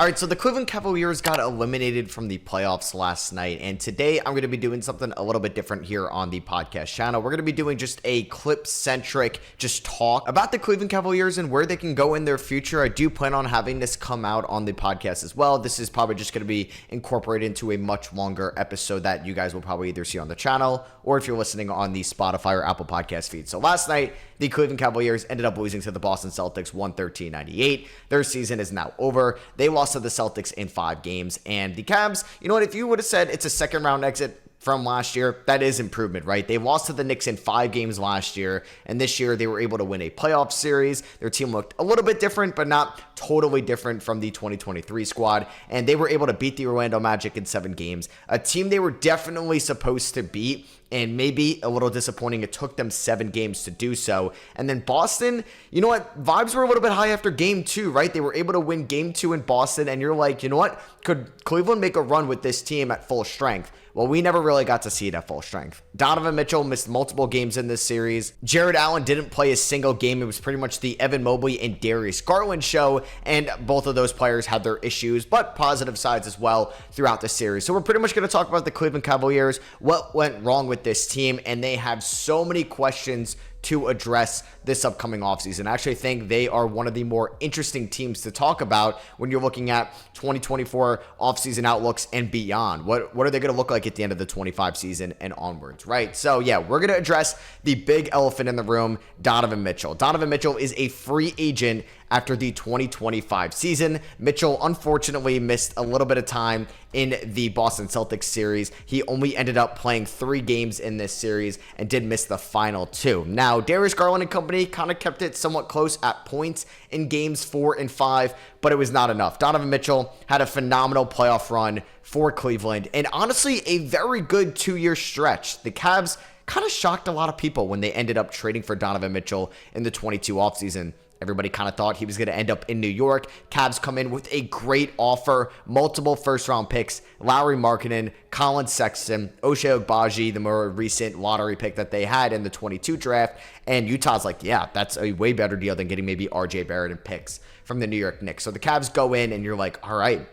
All right, so the Cleveland Cavaliers got eliminated from the playoffs last night, and today I'm going to be doing something a little bit different here on the podcast channel. We're going to be doing just a clip-centric just talk about the Cleveland Cavaliers and where they can go in their future. I do plan on having this come out on the podcast as well. This is probably just going to be incorporated into a much longer episode that you guys will probably either see on the channel or if you're listening on the Spotify or Apple podcast feed. So last night, the Cleveland Cavaliers ended up losing to the Boston Celtics 113-98. Their season is now over. They lost to the Celtics in 5 games. And the Cavs, you know what, if you would have said it's a second round exit from last year, that is improvement, right? They lost to the Knicks in 5 games last year, and this year they were able to win a playoff series. Their team looked a little bit different, but not totally different from the 2023 squad, and they were able to beat the Orlando Magic in 7 games, a team they were definitely supposed to beat, and maybe a little disappointing. It took them 7 games to do so. And then Boston, you know what? Vibes were a little bit high after game 2, right? They were able to win game 2 in Boston, and you're like, you know what? Could Cleveland make a run with this team at full strength? Well, we never really got to see it at full strength. Donovan Mitchell missed multiple games in this series. Jared Allen didn't play a single game. It was pretty much the Evan Mobley and Darius Garland show, and both of those players had their issues, but positive sides as well throughout the series. So we're pretty much going to talk about the Cleveland Cavaliers, what went wrong with this team, and they have so many questions to address this upcoming offseason. I actually think they are one of the more interesting teams to talk about when you're looking at 2024 offseason outlooks and beyond. What are they going to look like at the end of the 25 season and onwards, right? So yeah, we're going to address the big elephant in the room, Donovan Mitchell. Donovan Mitchell is a free agent after the 2025 season. Mitchell unfortunately missed a little bit of time in the Boston Celtics series. He only ended up playing 3 games in this series and did miss the final 2. Now, Darius Garland and company kind of kept it somewhat close at points in games 4 and 5, but it was not enough. Donovan Mitchell had a phenomenal playoff run for Cleveland and honestly a very good 2-year stretch. The Cavs kind of shocked a lot of people when they ended up trading for Donovan Mitchell in the 22 offseason. Everybody kind of thought he was going to end up in New York. Cavs come in with a great offer, multiple first-round picks, Lauri Markkanen, Colin Sexton, Ochai Agbaji, the more recent lottery pick that they had in the 22 draft, and Utah's like, yeah, that's a way better deal than getting maybe RJ Barrett and picks from the New York Knicks. So the Cavs go in, and you're like, all right,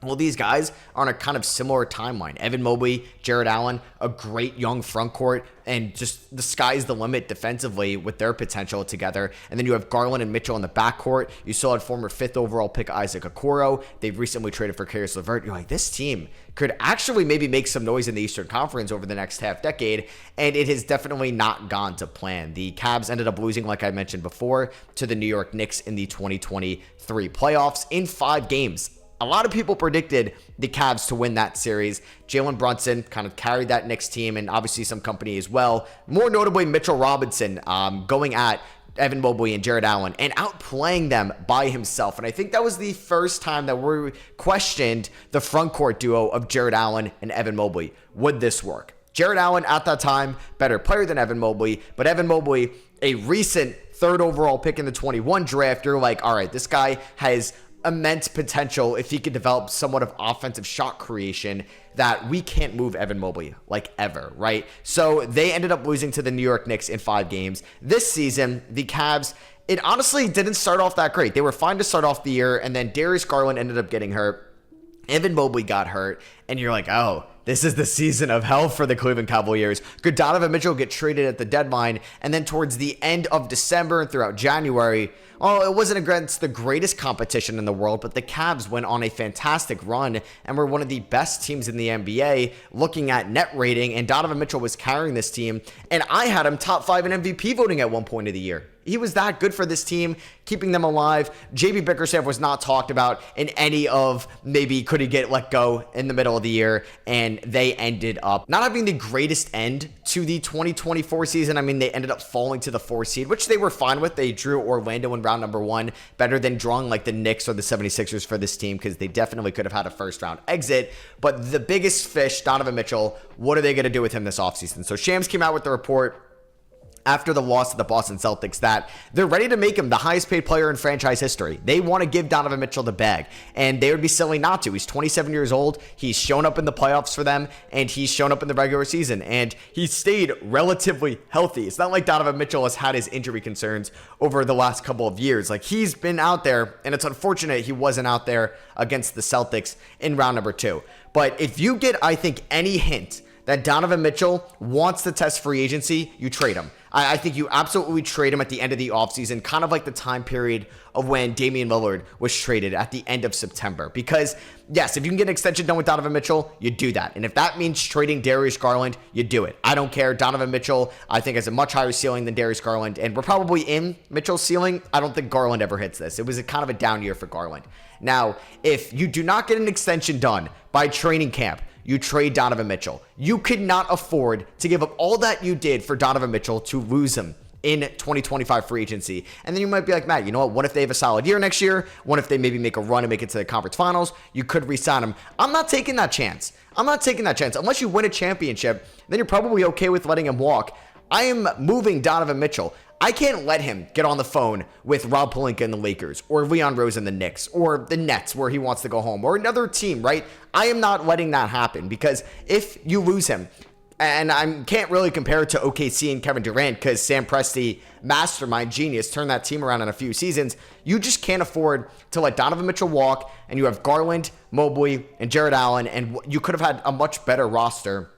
well, these guys are on a kind of similar timeline. Evan Mobley, Jared Allen, a great young front court, and just the sky's the limit defensively with their potential together. And then you have Garland and Mitchell in the backcourt. You still had former 5th overall pick Isaac Okoro. They've recently traded for Caris LeVert. You're like, this team could actually maybe make some noise in the Eastern Conference over the next half decade, and it has definitely not gone to plan. The Cavs ended up losing, like I mentioned before, to the New York Knicks in the 2023 playoffs in 5 games. A lot of people predicted the Cavs to win that series. Jalen Brunson kind of carried that Knicks team, and obviously some company as well. More notably, Mitchell Robinson going at Evan Mobley and Jared Allen and outplaying them by himself. And I think that was the first time that we questioned the front court duo of Jared Allen and Evan Mobley. Would this work? Jared Allen at that time, better player than Evan Mobley, but Evan Mobley, a recent 3rd overall pick in the 21 draft, you're like, all right, this guy has immense potential if he could develop somewhat of offensive shot creation that we can't move Evan Mobley like ever, right? So they ended up losing to the New York Knicks in 5 games. This season, the Cavs, it honestly didn't start off that great. They were fine to start off the year, and then Darius Garland ended up getting hurt. Evan Mobley got hurt, and you're like, oh, this is the season of hell for the Cleveland Cavaliers. Could Donovan Mitchell get traded at the deadline? And then towards the end of December and throughout January, it wasn't against the greatest competition in the world, but the Cavs went on a fantastic run and were one of the best teams in the NBA looking at net rating, and Donovan Mitchell was carrying this team, and I had him top 5 in MVP voting at one point of the year. He was that good for this team, keeping them alive. JB Bickerstaff was not talked about in any of maybe could he get let go in the middle of the year, and they ended up not having the greatest end to the 2024 season. I mean, they ended up falling to the 4th seed, which they were fine with. They drew Orlando in round number 1, better than drawing like the Knicks or the 76ers for this team, because they definitely could have had a first round exit. But the biggest fish, Donovan Mitchell, what are they going to do with him this offseason? So Shams came out with the report after the loss to the Boston Celtics that they're ready to make him the highest paid player in franchise history. They want to give Donovan Mitchell the bag, and they would be silly not to. He's 27 years old. He's shown up in the playoffs for them, and he's shown up in the regular season, and he's stayed relatively healthy. It's not like Donovan Mitchell has had his injury concerns over the last couple of years. Like, he's been out there, and it's unfortunate he wasn't out there against the Celtics in round number 2. But if you get, I think, any hint that Donovan Mitchell wants to test free agency, you trade him. I think you absolutely trade him at the end of the offseason, kind of like the time period of when Damian Lillard was traded at the end of September. Because, yes, if you can get an extension done with Donovan Mitchell, you do that. And if that means trading Darius Garland, you do it. I don't care. Donovan Mitchell, I think, has a much higher ceiling than Darius Garland. And we're probably in Mitchell's ceiling. I don't think Garland ever hits this. It was a kind of a down year for Garland. Now, if you do not get an extension done by training camp, you trade Donovan Mitchell. You could not afford to give up all that you did for Donovan Mitchell to lose him in 2025 free agency. And then you might be like, Matt, you know what if they have a solid year next year? What if they maybe make a run and make it to the conference finals? You could re-sign him. I'm not taking that chance. Unless you win a championship, then you're probably okay with letting him walk. I am moving Donovan Mitchell. I can't let him get on the phone with Rob Pelinka and the Lakers, or Leon Rose and the Knicks, or the Nets where he wants to go home, or another team, right? I am not letting that happen, because if you lose him, and I can't really compare it to OKC and Kevin Durant, because Sam Presti, mastermind genius, turned that team around in a few seasons. You just can't afford to let Donovan Mitchell walk, and you have Garland, Mobley, and Jared Allen, and you could have had a much better roster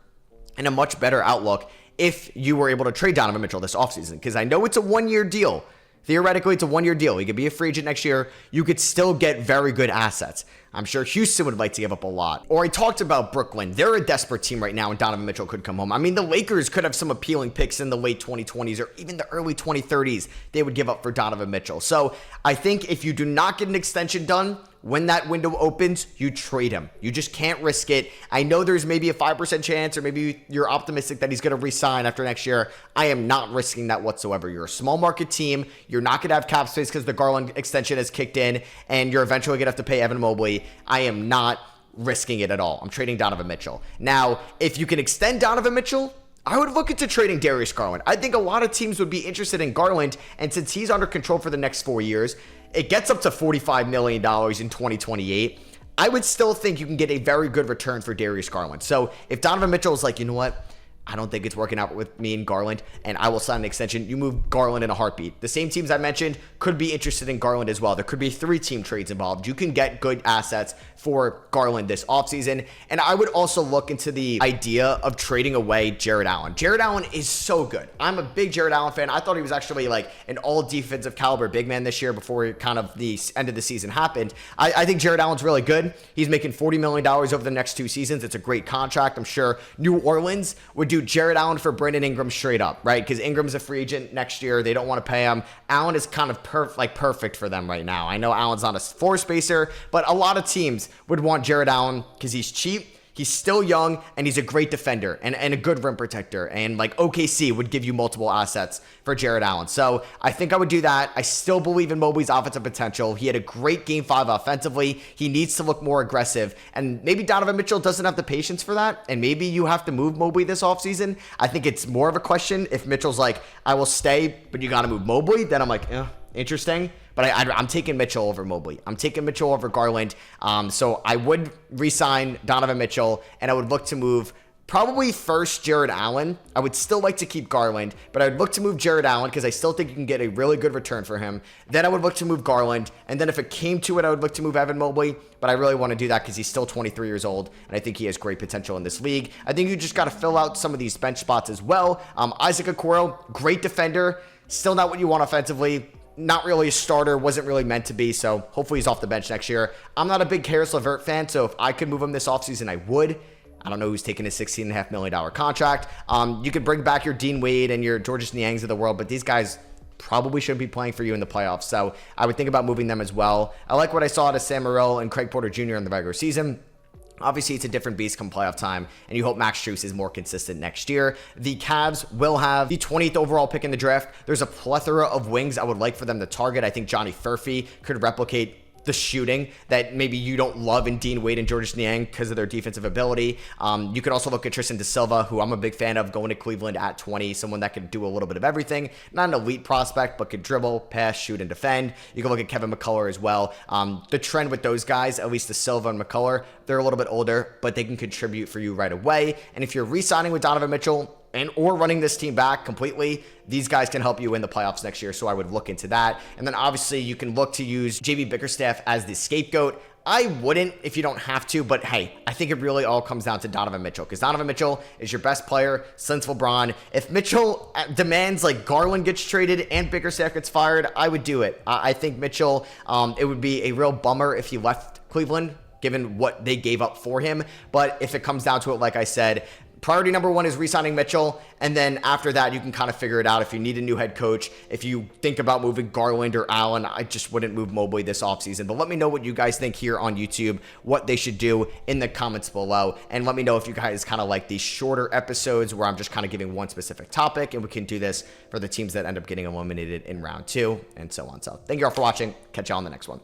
and a much better outlook if you were able to trade Donovan Mitchell this offseason, because I know it's a one-year deal. Theoretically, it's a one-year deal. He could be a free agent next year. You could still get very good assets. I'm sure Houston would like to give up a lot. Or I talked about Brooklyn. They're a desperate team right now, and Donovan Mitchell could come home. I mean, the Lakers could have some appealing picks in the late 2020s or even the early 2030s they would give up for Donovan Mitchell. So I think if you do not get an extension done, when that window opens, you trade him. You just can't risk it. I know there's maybe a 5% chance, or maybe you're optimistic that he's going to re-sign after next year. I am not risking that whatsoever. You're a small market team. You're not going to have cap space because the Garland extension has kicked in, and you're eventually going to have to pay Evan Mobley. I am not risking it at all. I'm trading Donovan Mitchell. Now, if you can extend Donovan Mitchell, I would look into trading Darius Garland. I think a lot of teams would be interested in Garland, and since he's under control for the next 4 years, it gets up to $45 million in 2028. I would still think you can get a very good return for Darius Garland. So if Donovan Mitchell is like, you know what, I don't think it's working out with me and Garland, and I will sign an extension, you move Garland in a heartbeat. The same teams I mentioned could be interested in Garland as well. There could be 3-team trades involved. You can get good assets for Garland this offseason. And I would also look into the idea of trading away Jared Allen. Jared Allen is so good. I'm a big Jared Allen fan. I thought he was actually like an all defensive caliber big man this year before kind of the end of the season happened. I think Jared Allen's really good. He's making $40 million over the next 2 seasons. It's a great contract. I'm sure New Orleans would do Jared Allen for Brandon Ingram straight up, right? Because Ingram's a free agent next year. They don't want to pay him. Allen is kind of perfect for them right now. I know Allen's not a floor spacer, but a lot of teams would want Jared Allen because he's cheap, he's still young, and he's a great defender and a good rim protector. And like OKC would give you multiple assets for Jared Allen. So I think I would do that. I still believe in Mobley's offensive potential. He had a great game 5 offensively. He needs to look more aggressive. And maybe Donovan Mitchell doesn't have the patience for that. And maybe you have to move Mobley this offseason. I think it's more of a question if Mitchell's like, I will stay, but you got to move Mobley. Then I'm like, interesting. But I'm taking Mitchell over Mobley. I'm taking Mitchell over Garland. So I would re-sign Donovan Mitchell, and I would look to move probably first Jared Allen. I would still like to keep Garland, but I would look to move Jared Allen because I still think you can get a really good return for him. Then I would look to move Garland, and then if it came to it, I would look to move Evan Mobley, but I really want to do that because he's still 23 years old, and I think he has great potential in this league. I think you just got to fill out some of these bench spots as well. Isaac Okoro, great defender, still not what you want offensively. Not really a starter, wasn't really meant to be, so hopefully he's off the bench next year. I'm not a big Karis LeVert fan, so if I could move him this offseason, I would. I don't know who's taking a $16.5 million contract. You could bring back your Dean Wade and your Georges Niangs of the world, but these guys probably shouldn't be playing for you in the playoffs, so I would think about moving them as well. I like what I saw out of Sam Morril and Craig Porter Jr. in the regular season. Obviously, it's a different beast come playoff time, and you hope Max Strus is more consistent next year. The Cavs will have the 20th overall pick in the draft. There's a plethora of wings I would like for them to target. I think Johnny Furphy could replicate the shooting that maybe you don't love in Dean Wade and Georges Niang because of their defensive ability. You could also look at Tristan Da Silva, who I'm a big fan of, going to Cleveland at 20, someone that could do a little bit of everything. Not an elite prospect, but could dribble, pass, shoot, and defend. You can look at Kevin McCullough as well. The trend with those guys, at least Da Silva and McCullough, they're a little bit older, but they can contribute for you right away. And if you're re-signing with Donovan Mitchell, or running this team back completely, these guys can help you in the playoffs next year, so I would look into that. And then obviously you can look to use JB Bickerstaff as the scapegoat. I wouldn't if you don't have to, but hey, I think it really all comes down to Donovan Mitchell, because Donovan Mitchell is your best player since LeBron. If Mitchell demands like Garland gets traded and Bickerstaff gets fired, I would do it. I think Mitchell, it would be a real bummer if he left Cleveland, given what they gave up for him. But if it comes down to it, like I said, priority number one is re-signing Mitchell, and then after that, you can kind of figure it out. If you need a new head coach, if you think about moving Garland or Allen, I just wouldn't move Mobley this offseason. But let me know what you guys think here on YouTube, what they should do in the comments below, and let me know if you guys kind of like these shorter episodes where I'm just kind of giving one specific topic, and we can do this for the teams that end up getting eliminated in round 2, and so on. So thank you all for watching. Catch you all on the next one.